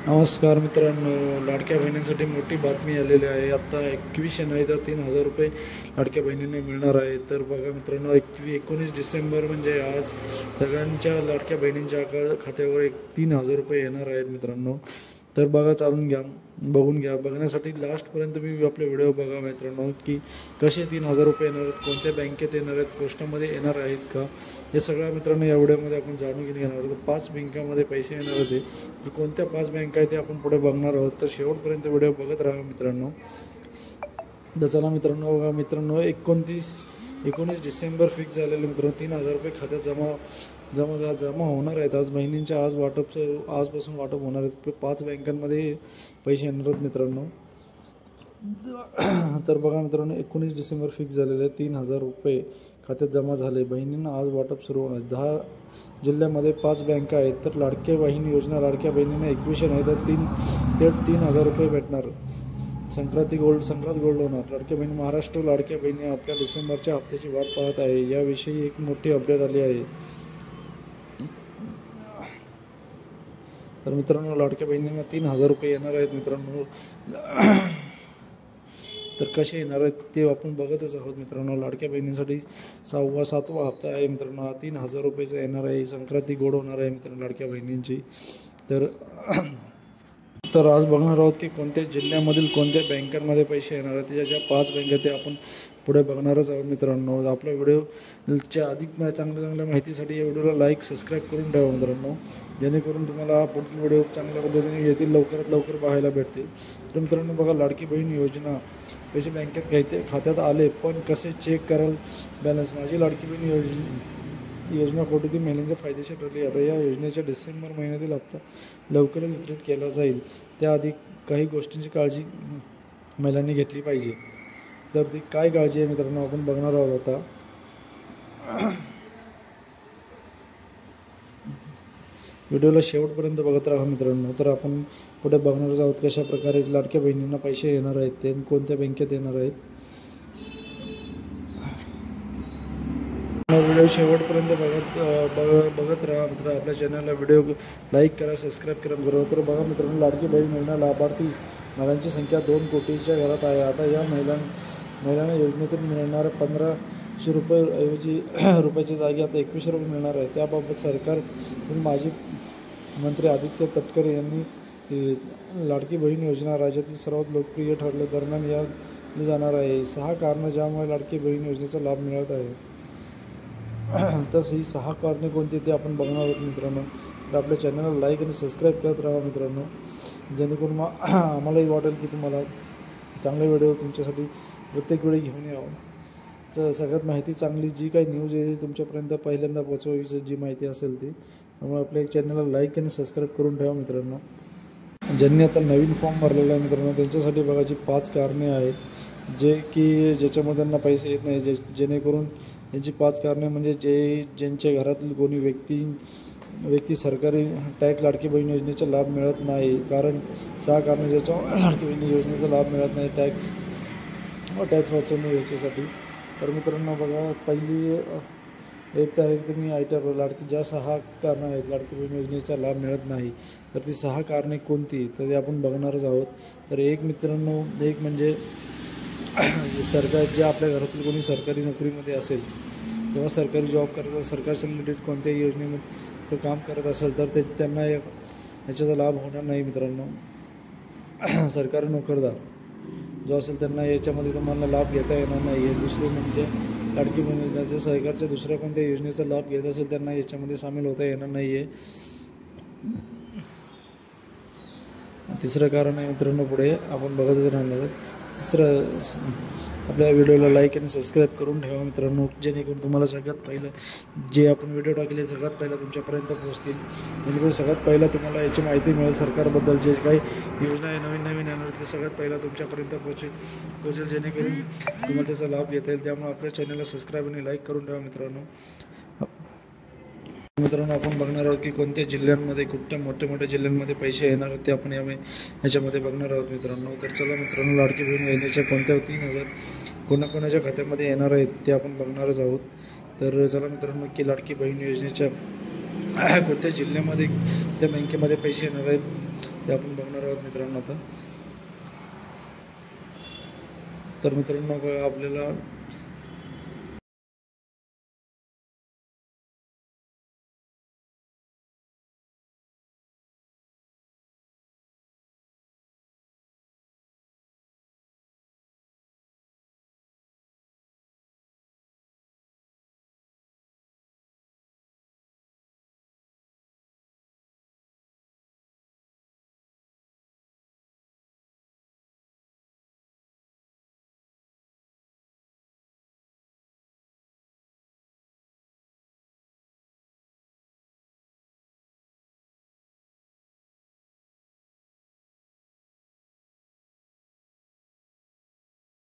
नमस्कार मित्रांनो, लाडक्या बहिणींसाठी मोठी बातमी आलेली आहे. आता 21 नाही तर 3,000 रुपये लाडक्या बहिणींना मिळणार आहे. तर बघा मित्रांनो, 19 डिसेंबर म्हणजे आज सगळ्यांच्या लाडक्या बहिणींच्या खात्यावर 3,000 रुपये येणार आहेत मित्रांनो. तर बघा, बघून घ्या. बघण्यासाठी लास्टपर्यंत तुम्ही आपले व्हिडिओ बघा मित्रांनो, की कसे 3,000 रुपये येणार आहेत, कोणत्या बँकेत येणार आहेत, पोस्टामध्ये येणार आहेत का, हे सगळ्या मित्रांनो या व्हिडिओमध्ये आपण जाणून घेणार आहोत. 5 बँकांमध्ये पैसे येणार होते, तर कोणत्या 5 बँका आहेत ते आपण पुढे बघणार आहोत. तर शेवटपर्यंत व्हिडिओ बघत राहा मित्रांनो. तर चला मित्रांनो, बघा मित्रांनो, 19 डिसेंबर फिक्स झालेले मित्रांनो. 3,000 रुपये खात्यात जमा होणार आहेत. आजपासून वाटप होणार आहेत. 5 बँकांमध्ये पैसे येणार आहेत मित्रांनो. तर बघा मित्रांनो, 19 डिसेंबर फिक्स झालेले 3,000 रुपये खात्यात जमा झाले. बहिणींना आज वाटप सुरू होणार. 10 जिल्ह्यामध्ये 5 बँका आहेत. तर लाडक्या बहिणी योजना, लाडक्या बहिणींना 21 नाही तर 3,000 रुपये भेटणार. संक्रांत गोल्ड होणार. लाडक्या बहिणी, महाराष्ट्र लाडक्या बहिणी आपल्या डिसेंबरच्या हप्त्याची वाट पाहत आहे. याविषयी एक मोठी अपडेट आली आहे. तर मित्रांनो, लाडक्या बहिणींना 3,000 रुपये येणार आहेत मित्रांनो. तर कसे येणार आहेत ते आपण बघतच आहोत मित्रांनो. लाडक्या बहिणींसाठी 7वा हप्ता आहे मित्रांनो. हा 3,000 रुपयेचा येणार आहे. संक्रांती गोड होणार आहे मित्रांनो लाडक्या बहिणींची. तर आज बघणार आहोत की कोणत्या जिल्ह्यामधील कोणत्या बँकांमध्ये पैसे येणार आहेत. ज्या 5 बँका ते आपण पुढे बघणारच आहोत मित्रांनो. आपल्या व्हिडिओच्या अधिक चांगल्या माहितीसाठी या व्हिडिओला लाईक, सबस्क्राईब करून ठेवा मित्रांनो, जेणेकरून तुम्हाला पुढील व्हिडिओ चांगल्या पद्धतीने येतील, लवकरात लवकर पाहायला भेटतील. तर मित्रांनो बघा, लाडकी बहीण योजना पैसे बँकेत खात्यात आले, पण कसे चेक कराल बॅलन्स. माझी लाडकी बहीण योजना कोटीतील महिलांच्या फायदेशीर ठरली. आता या योजनेच्या डिसेंबर महिन्यातील हप्ता लवकरच वितरित केला जाईल. त्याआधी काही गोष्टींची काळजी महिलांनी घेतली पाहिजे. तर ती काय काळजी आहे मित्रांनो आपण बघणार आहोत आता. व्हिडिओला शेवटपर्यंत बघत राहा मित्रांनो. तर आपण पुढे बघणारच आहोत कशा प्रकारे लाडक्या बहिणींना पैसे येणार आहेत, ते कोणत्या बँकेत येणार आहेत. व्हिडिओ शेवटपर्यंत बघत राहा मित्र. आपल्या चॅनलला व्हिडिओ लाईक करा, सबस्क्राईब करा मित्रांनो. तर बघा मित्रांनो, लाडकी बहीण योजना लाभार्थी महिलांची संख्या 2 कोटीच्या घरात आहे. आता या महिलांना योजनेतून मिळणाऱ्या 1,500 रुपयाच्या जागी आता 21 रुपये मिळणार आहे. त्याबाबत सरकारकडून माजी मंत्री आदित्य तटकरे यांनी लाडकी बहीण योजना राज्यातील सर्वात लोकप्रिय ठरले दरम्यान या जाणार आहे. 6 कारणं ज्यामुळे लाडकी बहीण योजनेचा लाभ मिळत आहे. तर ही 6 कारणे कोणती ते आपण बघणार आहोत मित्रांनो. तर आपल्या चॅनलला लाईक आणि सबस्क्राईब करत राहा मित्रांनो, जेणेकरून आम्हालाही वाटेल की तुम्हाला चांगले व्हिडिओ तुमच्यासाठी प्रत्येक वेळी घेऊन यावं. सगळ्यात माहिती चांगली जी काही न्यूज आहे तुमच्यापर्यंत पहिल्यांदा पोहोचवायची जी माहिती असेल ती. त्यामुळे आपल्या चॅनलला लाईक आणि सबस्क्राईब करून ठेवा मित्रांनो. ज्यांनी आता नवीन फॉर्म भरलेला आहे मित्रांनो, त्यांच्यासाठी बघा जी 5 कारणे आहेत ज्याच्यामध्ये त्यांना पैसे येत नाही. जेणेकरून यांची 5 कारणे म्हणजे ज्यांच्या घरातील कोणी व्यक्ती सरकारी टॅक्स लाडकी बहीण योजनेचा लाभ मिळत नाही. कारण 6 कारणे ज्याच्यामुळे लाडकी बहीण योजनेचा लाभ मिळत नाही टॅक्स वाचवणे याच्यासाठी. तर मित्रांनो बघा, पहिली 1 तारीख तुम्ही लाडकी ज्या 6 कारणं आहेत लाडकी बहीण योजनेचा लाभ मिळत नाही, तर ती 6 कारणे कोणती तर ते आपण बघणारच आहोत. तर एक म्हणजे जे आपल्या घरातील कोणी सरकारी नोकरीमध्ये असेल किंवा सरकारी जॉब करत असेल, सरकारच्या रिलेटेड कोणत्याही योजनेमध्ये तो काम करत असेल तर त्यांना याच्याचा लाभ होणार नाही मित्रांनो. सरकारी नोकरदार जो असेल त्यांना याच्यामध्ये तुम्हाला लाभ घेता येणार नाही आहे. दुसरे म्हणजे लाडकी बहीण योजना जे सरकारच्या दुसऱ्या कोणत्या योजनेचा लाभ घेत असेल त्यांना याच्यामध्ये सामील होता येणार नाही आहे. तिसरं कारण आहे मित्रांनो, पुढे आपण बघतच राहणार आहे. आपल्या व्हिडिओला लाईक आणि सबस्क्राईब करून ठेवा मित्रांनो, जेणेकरून तुम्हाला सगळ्यात पहिलं जे आपण व्हिडिओ टाकले सगळ्यात पहिला तुमच्यापर्यंत पोहोचतील. जेणेकरून सगळ्यात पहिला तुम्हाला याची माहिती मिळेल. सरकारबद्दल जे काही योजना आहे नवीन येणार ते सगळ्यात पहिला तुमच्यापर्यंत पोहोचेल, जेणेकरून तुम्हाला त्याचा लाभ घेता येईल. त्यामुळे आपल्या चॅनलला सबस्क्राईब आणि लाईक करून ठेवा मित्रांनो. आपण बघणार आहोत की कोणत्या जिल्ह्यांमध्ये कुठल्या मोठ्या जिल्ह्यांमध्ये पैसे येणार आहेत ते आपण याच्यामध्ये बघणार आहोत मित्रांनो. तर चला मित्रांनो, लाडकी बहीण योजनेच्या कोणत्या 3,000 कोणाकोणाच्या खात्यामध्ये येणार आहेत ते आपण बघणारच आहोत. तर चला मित्रांनो, की लाडकी बहीण योजनेच्या कोणत्या जिल्ह्यामध्ये त्या बँकेमध्ये पैसे येणार आहेत ते आपण बघणार आहोत मित्रांनो आता. तर मित्रांनो बघा आपल्याला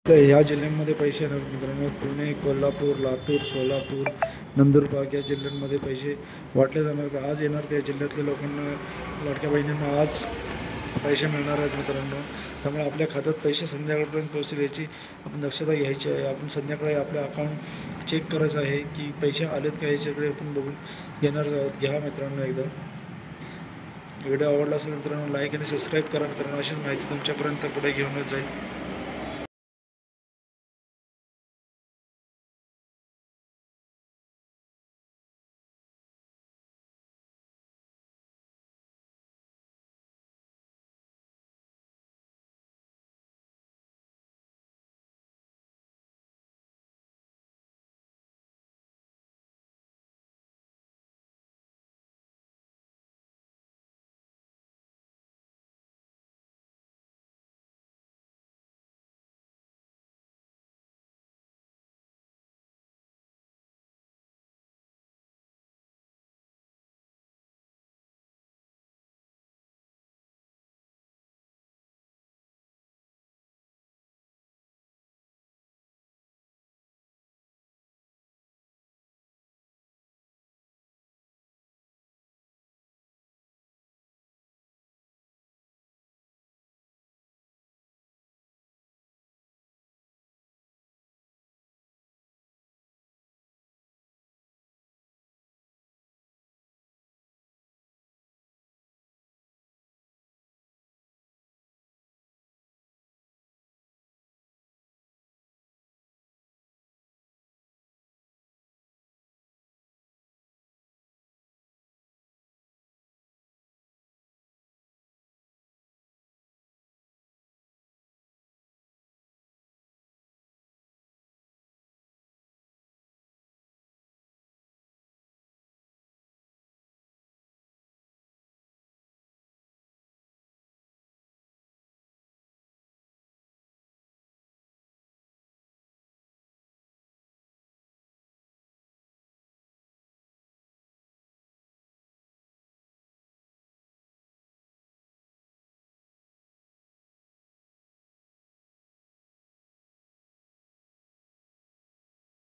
ह्या जिल्ह्यांमध्ये पैसे येणार मित्रांनो. पुणे, कोल्हापूर, लातूर, सोलापूर, नंदुरबार या जिल्ह्यांमध्ये पैसे वाटले जाणार. तर आज येणार त्या जिल्ह्यातल्या लोकांना, लाडक्या बहिणींना आज पैसे मिळणार आहेत मित्रांनो. त्यामुळे आपल्या खात्यात पैसे संध्याकाळपर्यंत पोहोचेल याची आपण दक्षता घ्यायची आहे. आपण संध्याकाळी आपलं अकाउंट चेक करायचं आहे की पैसे आलेत का, याच्याकडे आपण बघून घेणार आहोत. घ्या मित्रांनो एकदा. व्हिडिओ आवडला असेल मित्रांनो लाईक आणि सबस्क्राईब करा मित्रांनो. अशीच माहिती तुमच्यापर्यंत पुढे घेऊनच जाईल.